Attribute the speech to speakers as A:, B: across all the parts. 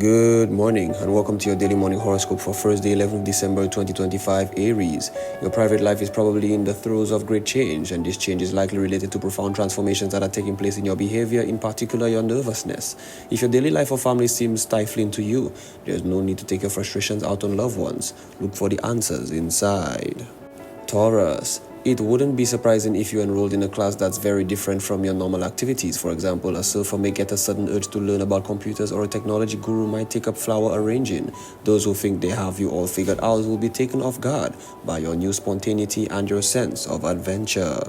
A: Good morning and welcome to your daily morning horoscope for Thursday, 11th December 2025, Aries. Your private life is probably in the throes of great change, and this change is likely related to profound transformations that are taking place in your behavior, in particular your nervousness. If your daily life or family seems stifling to you, there's no need to take your frustrations out on loved ones. Look for the answers inside. Taurus. It wouldn't be surprising if you enrolled in a class that's very different from your normal activities. For example, a surfer may get a sudden urge to learn about computers, or a technology guru might take up flower arranging. Those who think they have you all figured out will be taken off guard by your new spontaneity and your sense of adventure.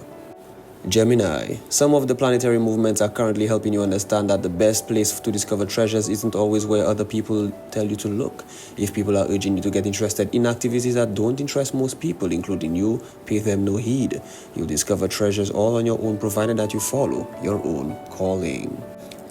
A: Gemini. Some of the planetary movements are currently helping you understand that the best place to discover treasures isn't always where other people tell you to look. If people are urging you to get interested in activities that don't interest most people, including you, pay them no heed. You'll discover treasures all on your own, provided that you follow your own calling.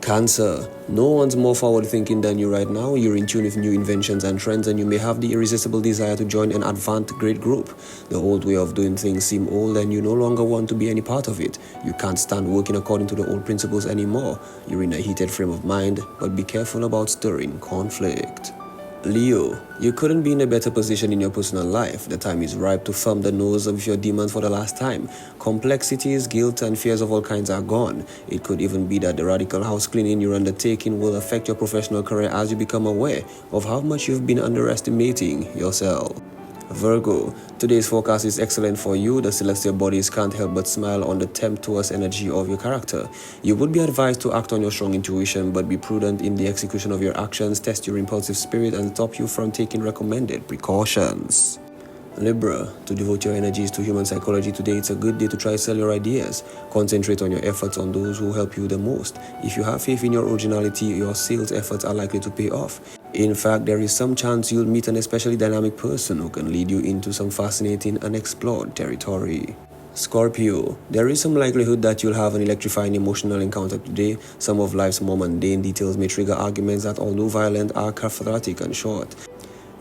A: Cancer. No one's more forward-thinking than you right now. You're in tune with new inventions and trends, and you may have the irresistible desire to join an advanced great group. The old way of doing things seem old, and you no longer want to be any part of it. You can't stand working according to the old principles anymore. You're in a heated frame of mind, but be careful about stirring conflict. Leo, you couldn't be in a better position in your personal life. The time is ripe to thumb the nose of your demons for the last time. Complexities, guilt, and fears of all kinds are gone. It could even be that the radical house cleaning you're undertaking will affect your professional career as you become aware of how much you've been underestimating yourself. Virgo, today's forecast is excellent for you. The celestial bodies can't help but smile on the tempestuous energy of your character. You would be advised to act on your strong intuition, but be prudent in the execution of your actions. Test your impulsive spirit and stop you from taking recommended precautions. Libra, to devote your energies to human psychology today, it's a good day to try sell your ideas. Concentrate on your efforts on those who help you the most. If you have faith in your originality, your sales efforts are likely to pay off. In fact, there is some chance you'll meet an especially dynamic person who can lead you into some fascinating unexplored territory. Scorpio, there is some likelihood that you'll have an electrifying emotional encounter today. Some of life's more mundane details may trigger arguments that, although violent, are cathartic and short.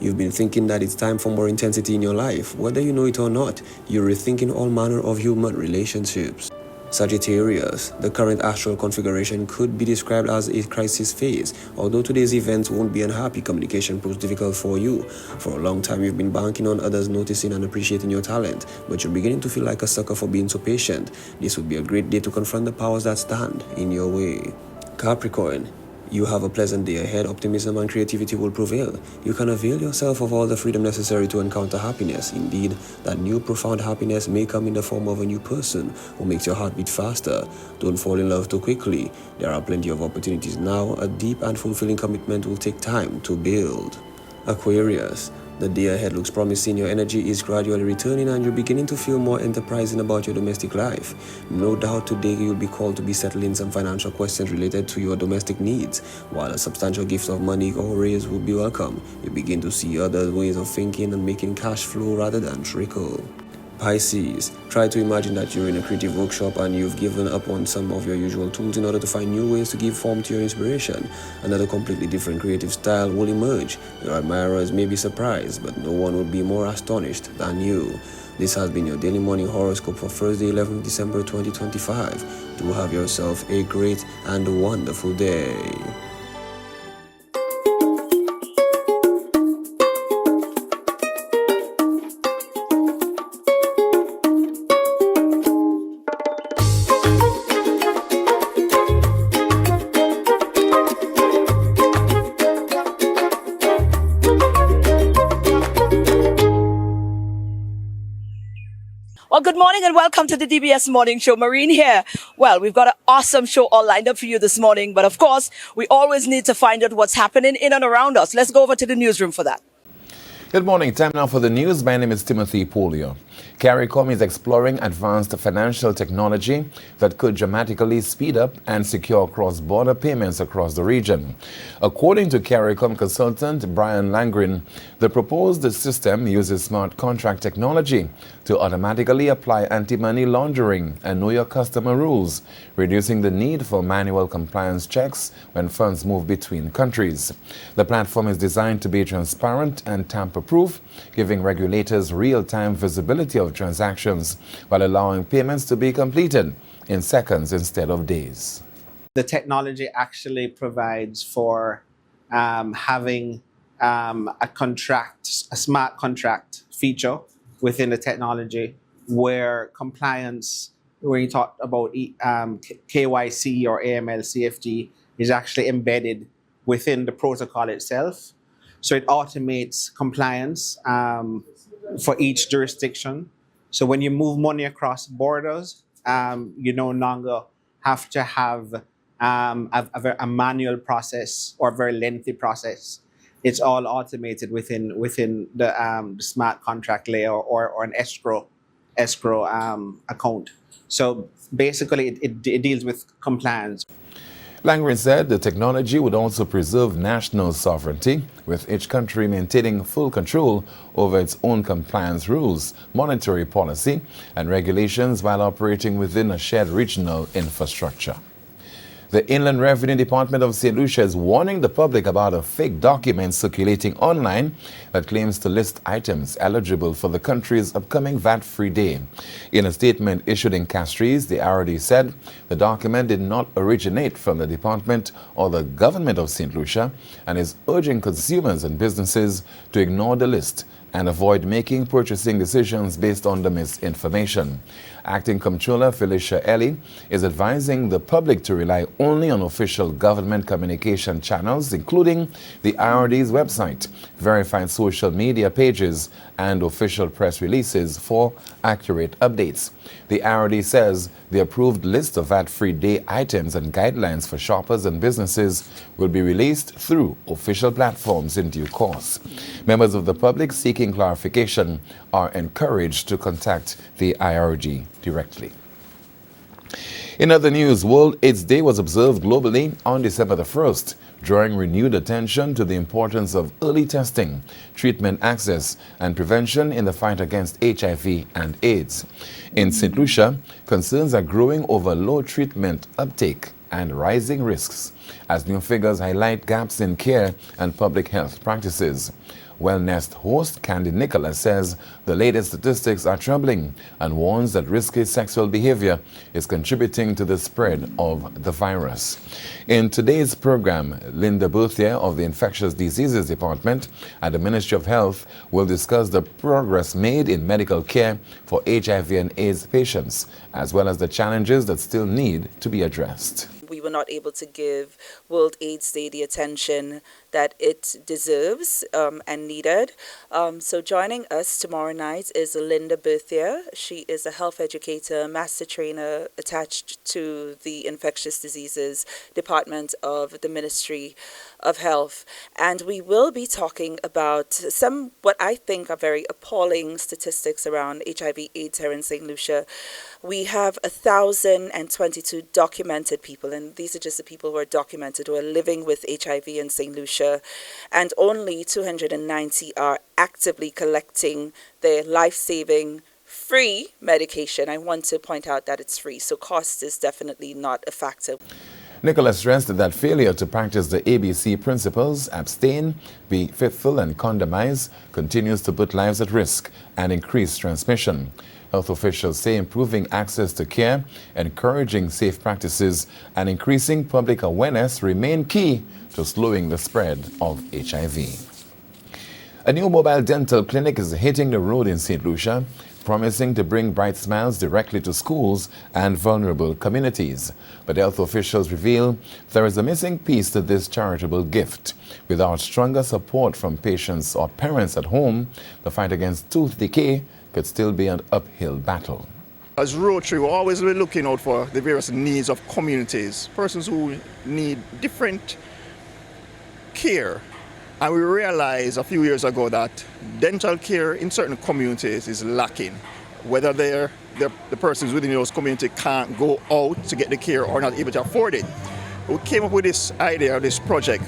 A: You've been thinking that it's time for more intensity in your life. Whether you know it or not, you're rethinking all manner of human relationships. Sagittarius, the current astral configuration could be described as a crisis phase. Although today's events won't be unhappy, communication proves difficult for you. For a long time, you've been banking on others noticing and appreciating your talent, but you're beginning to feel like a sucker for being so patient. This would be a great day to confront the powers that stand in your way. Capricorn, you have a pleasant day ahead. Optimism and creativity will prevail. You can avail yourself of all the freedom necessary to encounter happiness. Indeed, that new profound happiness may come in the form of a new person who makes your heart beat faster. Don't fall in love too quickly. There are plenty of opportunities now. A deep and fulfilling commitment will take time to build. Aquarius, the day ahead looks promising. Your energy is gradually returning and you're beginning to feel more enterprising about your domestic life. No doubt today you'll be called to be settling some financial questions related to your domestic needs. While a substantial gift of money or raise would be welcome, you begin to see other ways of thinking and making cash flow rather than trickle. Pisces, try to imagine that you're in a creative workshop and you've given up on some of your usual tools in order to find new ways to give form to your inspiration. Another completely different creative style will emerge. Your admirers may be surprised, but no one will be more astonished than you. This has been your daily morning horoscope for Thursday, 11th December 2025. Do have yourself a great and wonderful day.
B: Well, good morning and welcome to the DBS Morning Show. Maureen here. Well, we've got an awesome show all lined up for you this morning, but of course, we always need to find out what's happening in and around us. Let's go over to the newsroom for that.
C: Good morning. Time now for the news. My name is Timothy Polio. CARICOM is exploring advanced financial technology that could dramatically speed up and secure cross-border payments across the region. According to CARICOM consultant Brian Langren, the proposed system uses smart contract technology to automatically apply anti-money laundering and know your customer rules, reducing the need for manual compliance checks when funds move between countries. The platform is designed to be transparent and tamper-proof, giving regulators real-time visibility of transactions while allowing payments to be completed in seconds instead of days.
D: The technology actually provides for having a smart contract feature within the technology where compliance, when you talk about KYC or AML, CFT, is actually embedded within the protocol itself. So it automates compliance for each jurisdiction. So when you move money across borders, you no longer have to have a manual process or a very lengthy process. It's all automated within the smart contract layer or an escrow account. So basically, it deals with compliance.
C: Langren said the technology would also preserve national sovereignty, with each country maintaining full control over its own compliance rules, monetary policy, and regulations while operating within a shared regional infrastructure. The Inland Revenue Department of St. Lucia is warning the public about a fake document circulating online that claims to list items eligible for the country's upcoming VAT-free day. In a statement issued in Castries, the IRD said the document did not originate from the department or the government of St. Lucia and is urging consumers and businesses to ignore the list and avoid making purchasing decisions based on the misinformation. Acting Comptroller Felicia Ellie is advising the public to rely only on official government communication channels, including the IRD's website, verified social media pages, and official press releases for accurate updates. The IRD says the approved list of VAT-free day items and guidelines for shoppers and businesses will be released through official platforms in due course. Members of the public seeking clarification are encouraged to contact the IRD directly. In other news, World AIDS Day was observed globally on December the 1st, drawing renewed attention to the importance of early testing, treatment access, and prevention in the fight against HIV and AIDS. In St. Lucia, concerns are growing over low treatment uptake and rising risks, as new figures highlight gaps in care and public health practices. Wellnest host Candy Nicholas says the latest statistics are troubling and warns that risky sexual behavior is contributing to the spread of the virus. In today's program, Linda Berthier of the Infectious Diseases Department at the Ministry of Health will discuss the progress made in medical care for HIV and AIDS patients, as well as the challenges that still need to be addressed.
E: We were not able to give World AIDS Day the attention that it deserves and needed. So joining us tomorrow night is Linda Berthier. She is a health educator, master trainer attached to the Infectious Diseases Department of the Ministry of Health. And we will be talking about some what I think are very appalling statistics around HIV/AIDS here in St. Lucia. We have 1,022 documented people, and these are just the people who are documented who are living with HIV in St. Lucia, and only 290 are actively collecting their life-saving free medication. I want to point out that it's free, so cost is definitely not a factor.
C: Nicholas stressed that failure to practice the ABC principles, abstain, be faithful, and condomize, continues to put lives at risk and increase transmission. Health officials say improving access to care, encouraging safe practices, and increasing public awareness remain key to slowing the spread of HIV. A new mobile dental clinic is hitting the road in St. Lucia, promising to bring bright smiles directly to schools and vulnerable communities. But health officials reveal there is a missing piece to this charitable gift. Without stronger support from patients or parents at home, the fight against tooth decay could still be an uphill battle.
F: As Rotary, we're always looking out for the various needs of communities, persons who need different care. And we realized a few years ago that dental care in certain communities is lacking. Whether the persons within those communities can't go out to get the care or not able to afford it. We came up with this idea, this project.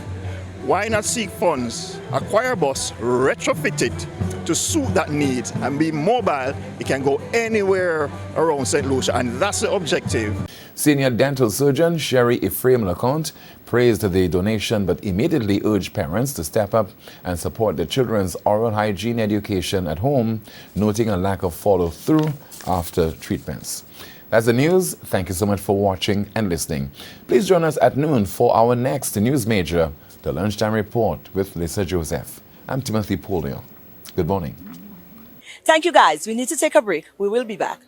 F: Why not seek funds, acquire a bus, retrofit it to suit that need and be mobile? It can go anywhere around St. Lucia, and that's the objective.
C: Senior dental surgeon Sherry Ephraim LeConte praised the donation but immediately urged parents to step up and support their children's oral hygiene education at home, noting a lack of follow-through after treatments. That's the news. Thank you so much for watching and listening. Please join us at noon for our next news major. The Lunchtime Report with Lisa Joseph. I'm Timothy Polio. Good morning.
B: Thank you, guys. We need to take a break. We will be back.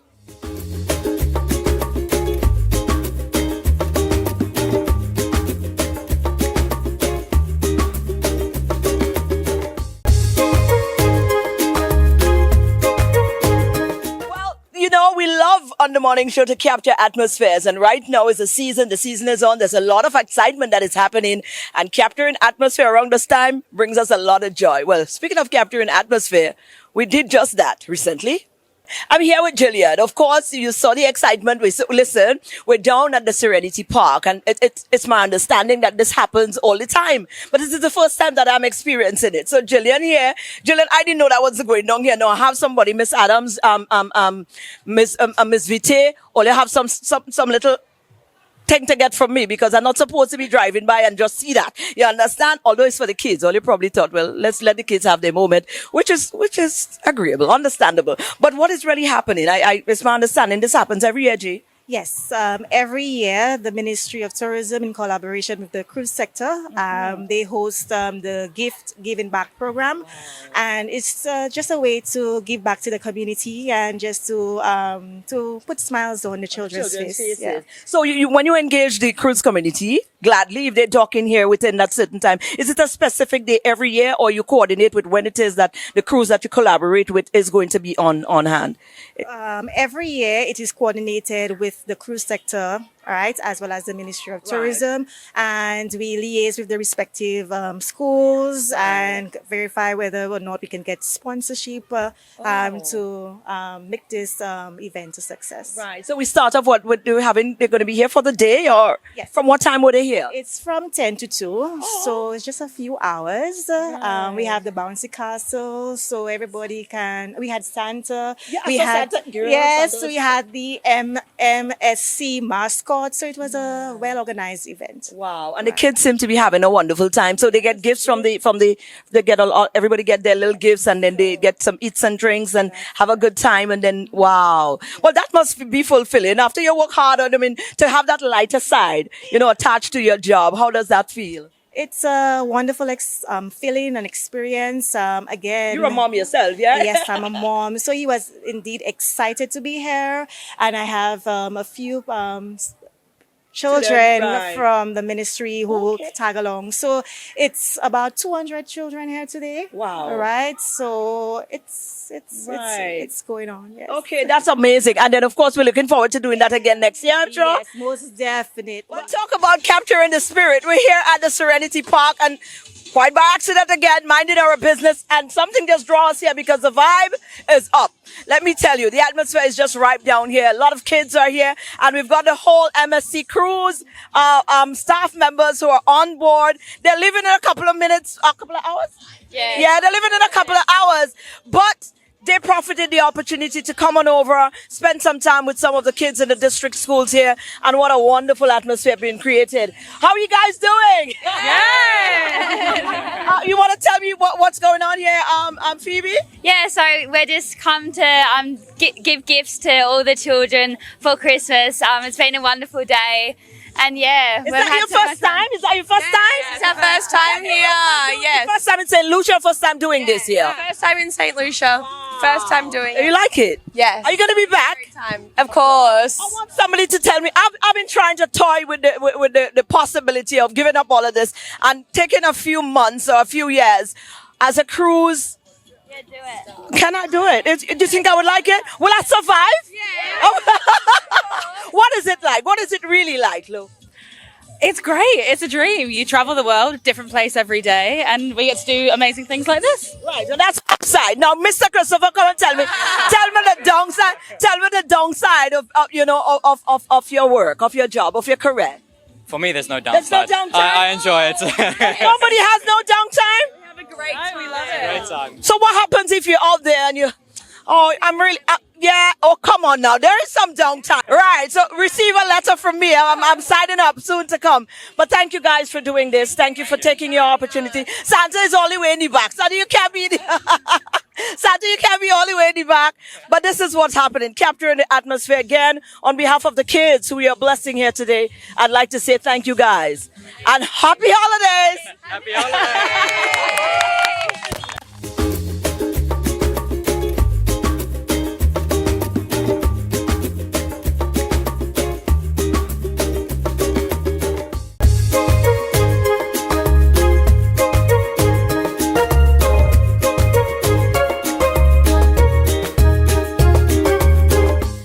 B: We love on the morning show to capture atmospheres, and right now is the season is on. There's a lot of excitement that is happening, and capturing atmosphere around this time brings us a lot of joy. Well, speaking of capturing atmosphere, we did just that recently. I'm here with Jillian. Of course, you saw the excitement. Listen, we're down at the Serenity Park, and it's my understanding that this happens all the time. But this is the first time that I'm experiencing it. So Jillian here. Jillian, I didn't know that was going on here. Now I have somebody, Miss Adams, Miss Vite, or you have some little thing to get from me, because I'm not supposed to be driving by and just see that. You understand? Although it's for the kids. Or you probably thought, well, let's let the kids have their moment, which is agreeable, understandable. But what is really happening? It's my understanding this happens every year, G.
G: Yes, every year the Ministry of Tourism, in collaboration with the cruise sector, they host the gift giving back program, and it's just a way to give back to the community and just to put smiles on the children's face. Yeah.
B: So when you engage the cruise community, gladly, if they're talking here within that certain time, is it a specific day every year, or you coordinate with when it is that the cruise that you collaborate with is going to be on hand?
G: Every year it is coordinated with the cruise sector, all right, as well as the Ministry of Tourism, and we liaise with the respective schools and verify whether or not we can get sponsorship to make this event a success.
B: Right. So we start off what they're going to be here for the day, or
G: Yes.
B: from what time were they here?
G: It's from 10 to 2, so it's just a few hours. We have the bouncy castle, so everybody can. We had Santa.
B: Yeah,
G: we
B: I saw
G: had
B: Santa. Girl,
G: yes,
B: Santa was-
G: we had the MSC mascot. So it was a well-organized event.
B: Wow. And the kids seem to be having a wonderful time. So they get gifts they get everybody get their little gifts, and then they get some eats and drinks and have a good time. And then, wow. Well, that must be fulfilling after you work hard on, to have that lighter side, attached to your job. How does that feel?
G: It's a wonderful feeling and experience. Again,
B: You're a mom yourself, yeah?
G: Yes, I'm a mom. So he was indeed excited to be here, and I have a few children
B: Right.
G: from the ministry who will tag along. So it's about 200 children here today.
B: Wow.
G: All right. So it's
B: Right.
G: it's going on. Yes.
B: Okay, that's amazing. And then, of course, we're looking forward to doing that again next year, I'm sure.
G: Yes, most definitely.
B: Well, talk about capturing the spirit. We're here at the Serenity Park, and quite by accident again, minding our business, and something just draws us here because the vibe is up. Let me tell you, the atmosphere is just right down here. A lot of kids are here, and we've got the whole MSC cruise staff members who are on board. They're leaving in a couple of hours. Yeah, they're leaving in a couple of hours, but they profited the opportunity to come on over, spend some time with some of the kids in the district schools here, and what a wonderful atmosphere being created. How are you guys doing?
H: Yeah.
B: You want to tell me what's going on here, Phoebe?
H: Yeah, so we're just come to give gifts to all the children for Christmas. It's been a wonderful day. And yeah,
B: Is that your first time? Is that your first time?
I: It's our first time here, yes.
B: First time in St. Lucia, first time doing this here.
I: First time in St. Lucia. First time doing
B: You
I: it.
B: like it?
I: Yes.
B: Are you going to be back?
I: Of course.
B: I want somebody to tell me. I've been trying to toy with the possibility of giving up all of this and taking a few months or a few years as a cruise.
H: Yeah, do it.
B: Can I do it? Do you think I would like it? Will I survive? Yeah. What is it like? What is it really like, Lou?
J: It's great. It's a dream. You travel the world, different place every day, and we get to do amazing things like this.
B: Right, so that's upside. Now, Mr. Christopher, come and tell me the downside. Tell me the downside of your work, of your job, of your career.
K: For me, there's no
B: There's no
K: downside.
B: downside?
K: I enjoy it.
B: Nobody has no downtime.
J: We have a great time. We love it.
K: Great time.
B: So what happens if you're out there and you? Oh, I'm really. Yeah. Oh, come on now. There is some downtime. Right. So receive a letter from me. I'm signing up soon to come. But thank you guys for doing this. Thank you for taking your opportunity. Santa is all the way in the back. Santa, you can't be Santa, you can't be all the way in the back. But this is what's happening. Capturing the atmosphere again. On behalf of the kids who we are blessing here today, I'd like to say thank you guys. and happy holidays.
K: Happy holidays.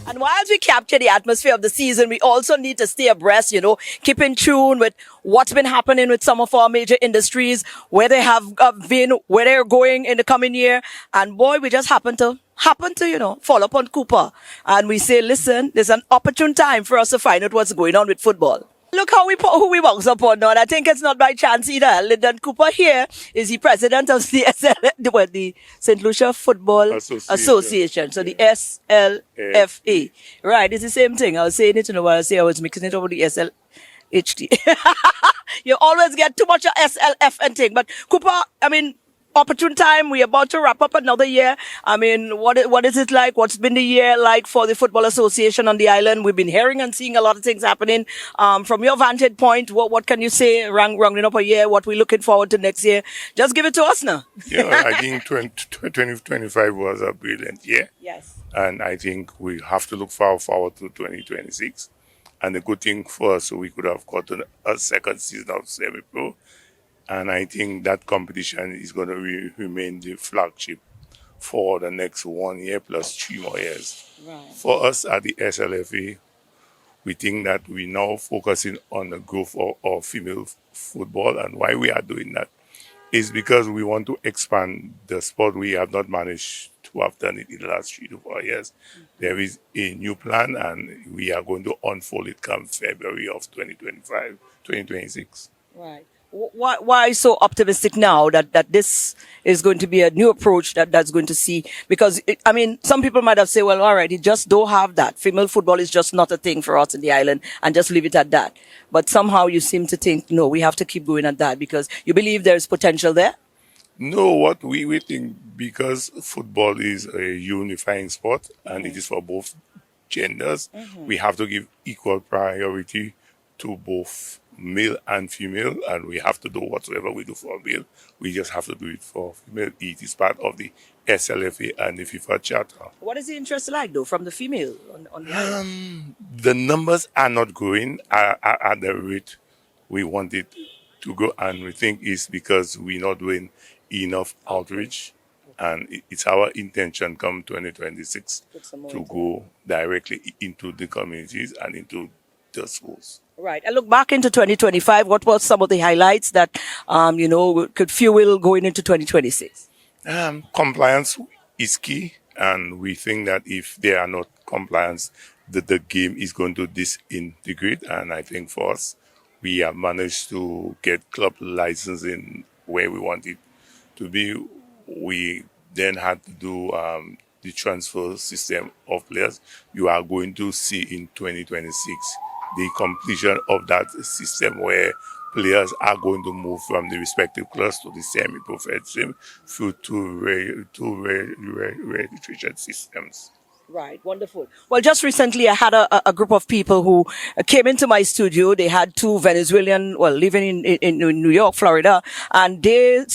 B: And while we capture the atmosphere of the season, we also need to stay abreast, keep in tune with what's been happening with some of our major industries, where they have been, where they're going in the coming year. And boy, we just happen to, fall upon Cooper. And we say, listen, there's an opportune time for us to find out what's going on with football. Look who we box upon now. And I think it's not by chance either. Lyndon Cooper here is the president of the the St. Lucia Football Association. So the SLFA. Right, it's the same thing. I was saying it, I was mixing it over the SLHT. You always get too much of SLF and thing. But Cooper, opportune time. We're about to wrap up another year. What is it like? What's been the year like for the Football Association on the island? We've been hearing and seeing a lot of things happening. From your vantage point, what can you say, rounding up a year, what we're looking forward to next year? Just give it to us now.
L: Yeah, I think 2025 was a brilliant year.
B: Yes.
L: And I think we have to look forward to 2026. And the good thing for us, we could have gotten a second season of semi-pro. And I think that competition is going to remain the flagship for the next 1 year plus 3 more years.
B: Right.
L: For us at the SLFA, we think that we're now focusing on the growth of female football. And why we are doing that is because we want to expand the sport. We have not managed to have done it in the last 3 to 4 years. There is a new plan, and we are going to unfold it come February of 2025, 2026.
B: Right. Why so optimistic now that this is going to be a new approach that's going to see? Because, some people might have said, well, all right, you just don't have that. Female football is just not a thing for us in the island and just leave it at that. But somehow you seem to think, no, we have to keep going at that because you believe there's potential there?
L: No, what we think, because football is a unifying sport and it is for both genders, we have to give equal priority to both male and female, and we have to do whatsoever we do for male, we just have to do it for female. It is part of the SLFA and the FIFA Charter.
B: What is the interest like, though, from the female on the island?
L: The numbers are not growing at the rate we want it to go, and we think it's because we're not doing enough outreach, and it's our intention come 2026 to go directly into the communities and into the schools.
B: Right. And look back into 2025, what was some of the highlights that, could fuel going into 2026?
L: Compliance is key. And we think that if there are not compliance, the game is going to disintegrate. And I think for us, we have managed to get club licensing where we want it to be. We then had to do the transfer system of players. You are going to see in 2026 the completion of that system where players are going to move from the respective clubs to the semi-professional through two registration systems.
B: Right, wonderful. Well, just recently I had a group of people who came into my studio. They had 2 Venezuelan, living in New York, Florida, and they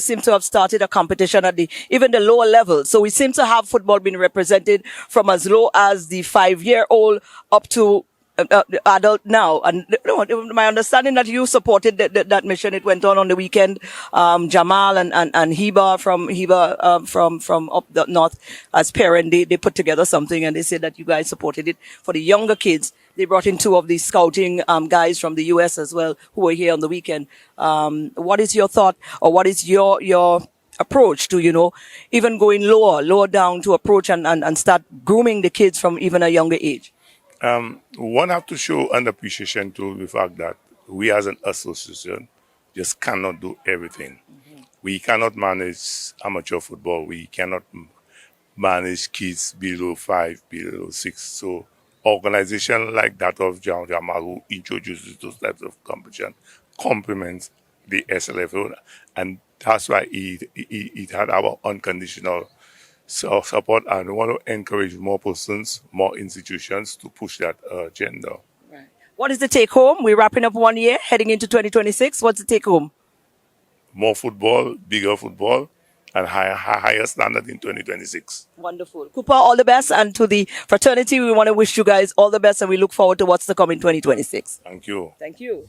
B: seem to have started a competition at even the lower level. So we seem to have football being represented from as low as the 5-year-old up to adult now. And my understanding that you supported that mission. It went on the weekend. Jamal and Heba from up the north as parent, they put together something and they said that you guys supported it for the younger kids. They brought in 2 of the scouting guys from the US as well who were here on the weekend. What is your thought, or what is your approach to, even going lower down to approach and start grooming the kids from even a younger age?
L: One have to show an appreciation to the fact that we as an association just cannot do everything. We cannot manage amateur football. We cannot manage kids below 5, below 6. So organization like that of Jamal, who introduces those types of competition, complements the SLFO, and that's why it had our unconditional support, and we want to encourage more persons, more institutions to push that agenda.
B: Right. What is the take home? We're wrapping up 1 year, heading into 2026. What's the take home?
L: More football, bigger football, and higher standard in 2026.
B: Wonderful. Cooper, all the best. And to the fraternity, we want to wish you guys all the best and we look forward to what's to come in 2026.
L: Thank you.
B: Thank you.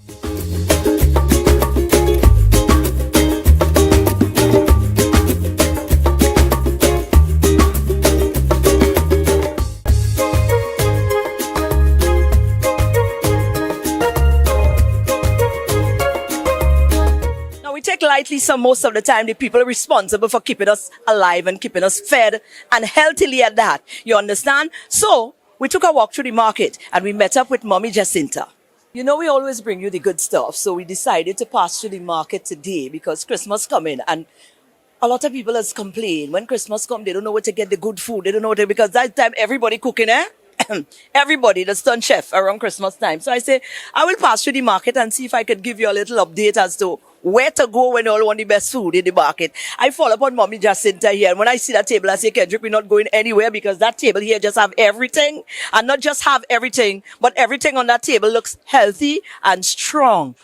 B: We take lightly most of the time the people are responsible for keeping us alive and keeping us fed and healthily at that. You understand? So we took a walk through the market and we met up with Mommy Jacinta. You know, we always bring you the good stuff. So we decided to pass through the market today because Christmas coming and a lot of people has complained when Christmas come, they don't know where to get the good food. They don't know because that time everybody cooking, everybody that's done chef around Christmas time. So I say, I will pass through the market and see if I could give you a little update as to where to go when you all want the best food in the market. I fall upon Mommy Jacinta here, and when I see that table, I say, Kendrick, we're not going anywhere because that table here just have everything, and not just have everything, but everything on that table looks healthy and strong.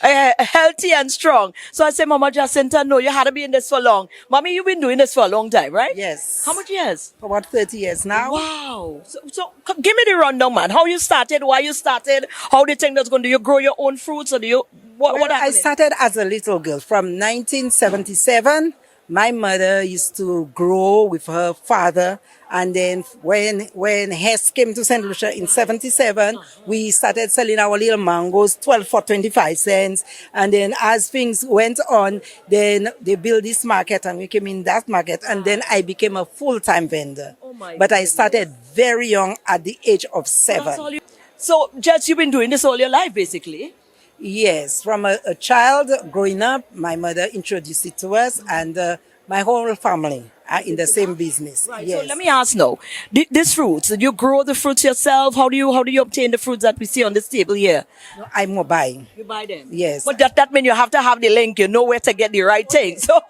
B: Healthy and strong. So I say, Mama Jacinta, no, you had to be in this for long. Mommy, you've been doing this for a long time, right?
M: Yes.
B: How much years?
M: For about 30 years now.
B: Wow. So give me the rundown, man. How you started, why you started, how do you think that's going to do? You grow your own fruits or do you, what
M: I started as a little girl from 1977. My mother used to grow with her father. And then when Hess came to St. Lucia in 77, we started selling our little mangoes, 12 for 25 cents. And then as things went on, then they built this market and we came in that market. And then I became a full-time vendor. But I started very young at the age of 7.
B: So, Jess, you've been doing this all your life, basically?
M: Yes. From a child growing up, my mother introduced it to us and my whole family are in the same business.
B: Right.
M: Yes.
B: So let me ask now, these fruits, do you grow the fruits yourself? How do you obtain the fruits that we see on this table here?
M: No, I'm buying.
B: You buy them?
M: Yes.
B: But that means you have to have the link, you know where to get the right thing. So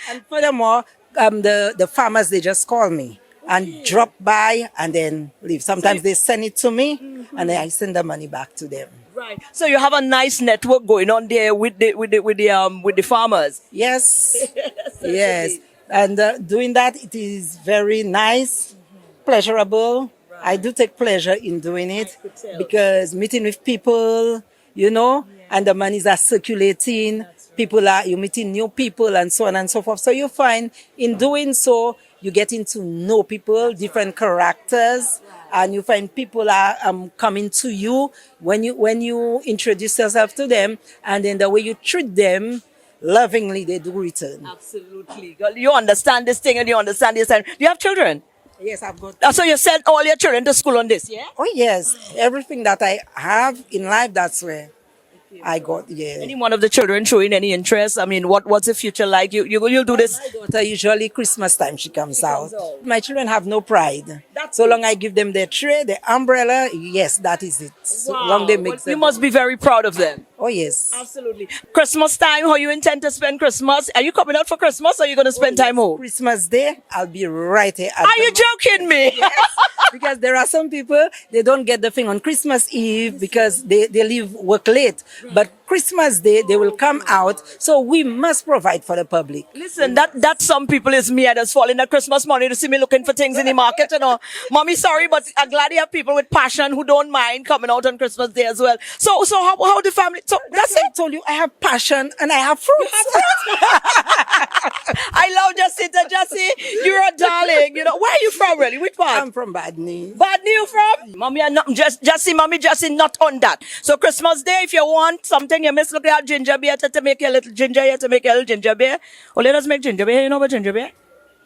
M: and furthermore, the farmers, they just call me and drop by and then leave. Sometimes they send it to me and then I send the money back to them.
B: Right. So you have a nice network going on there with the farmers.
M: Yes. Yes. And doing that, it is very nice, pleasurable. Right. I do take pleasure in doing it because meeting with people, you know, and the monies are circulating. You're meeting new people and so on and so forth. So you find in doing so, you're getting to know people, different characters, and you find people are coming to you when you introduce yourself to them, and then the way you treat them, lovingly they do return.
B: Absolutely. Girl, you understand this thing and you understand this. Do you have children?
M: Yes, I've got.
B: So you sent all your children to school on this, yeah?
M: Oh, yes. Everything that I have in life, that's where I got, yeah.
B: Any one of the children showing any interest? I mean, what's the future like? You'll do this?
M: My daughter, usually Christmas time, she comes out. My children have no pride. So long I give them their tray, their umbrella, yes, that is it. So long they make
B: You must be very proud of them.
M: Oh, yes.
B: Absolutely. Christmas time, how you intend to spend Christmas? Are you coming out for Christmas or are you going to spend time home?
M: Christmas Day, I'll be right here.
B: Are you joking me?
M: Yes. Because there are some people, they don't get the thing on Christmas Eve because they leave work late. But Christmas Day, they will come out. So we must provide for the public.
B: Listen, that some people is me. I just fall in that Christmas morning to see me looking for things in the market, you know. Mommy, sorry, but I'm glad you have people with passion who don't mind coming out on Christmas Day as well. So how the family? So that's it.
M: I told you, I have passion and I have fruits.
B: I love Jacinta. Jessie, you're a darling. You know, where are you from, really? Which part?
M: I'm from Badney.
B: Badney, you from? Mommy, I'm not Jessie. Mommy, Jessie, not on that. So Christmas Day, if you want something, you must look at ginger beer to make your little ginger here to make your little ginger beer. Oh, let us make ginger beer. You know about ginger beer?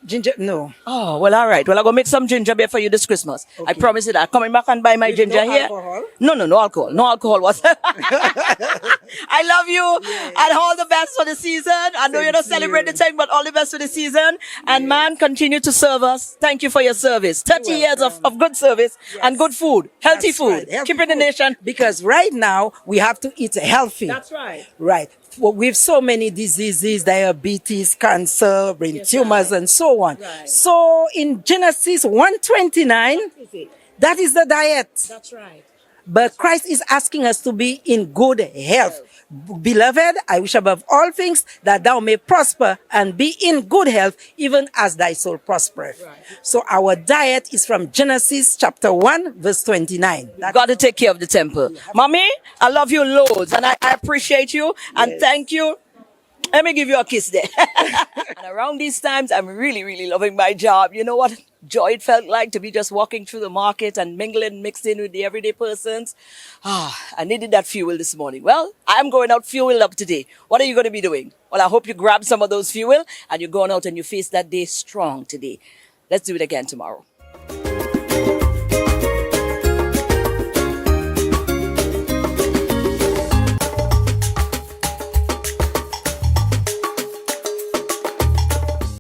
M: Ginger, no.
B: Oh, well, all right. Well, I'm going to make some ginger beer for you this Christmas. Okay. I promise you that. Coming back and buy my ginger
M: no
B: here.
M: Alcohol?
B: No alcohol. No alcohol. What? I love you. Yes. And all the best for the season. I know you don't celebrate the thing, but all the best for the season. And man, continue to serve us. Thank you for your service. 30 years of good service and good food. Healthy food. Right. Keeping the nation.
M: Because right now, we have to eat healthy.
B: That's right.
M: Right. With so many diseases, diabetes, cancer, brain tumors, and so on. Right. So in Genesis 1:29, that is the diet.
B: That's right.
M: But Christ is asking us to be in good health. Beloved, I wish above all things that thou may prosper and be in good health, even as thy soul prospereth. So our diet is from Genesis chapter 1, verse 29.
B: You've got to take care of the temple. Mommy, I love you loads and I appreciate you and thank you. Let me give you a kiss there. And around these times, I'm really, really loving my job. You know what joy it felt like to be just walking through the market and mingling, mixing with the everyday persons. I needed that fuel this morning. Well, I'm going out fuel up today. What are you going to be doing? Well, I hope you grab some of those fuel and you're going out and you face that day strong today. Let's do it again tomorrow.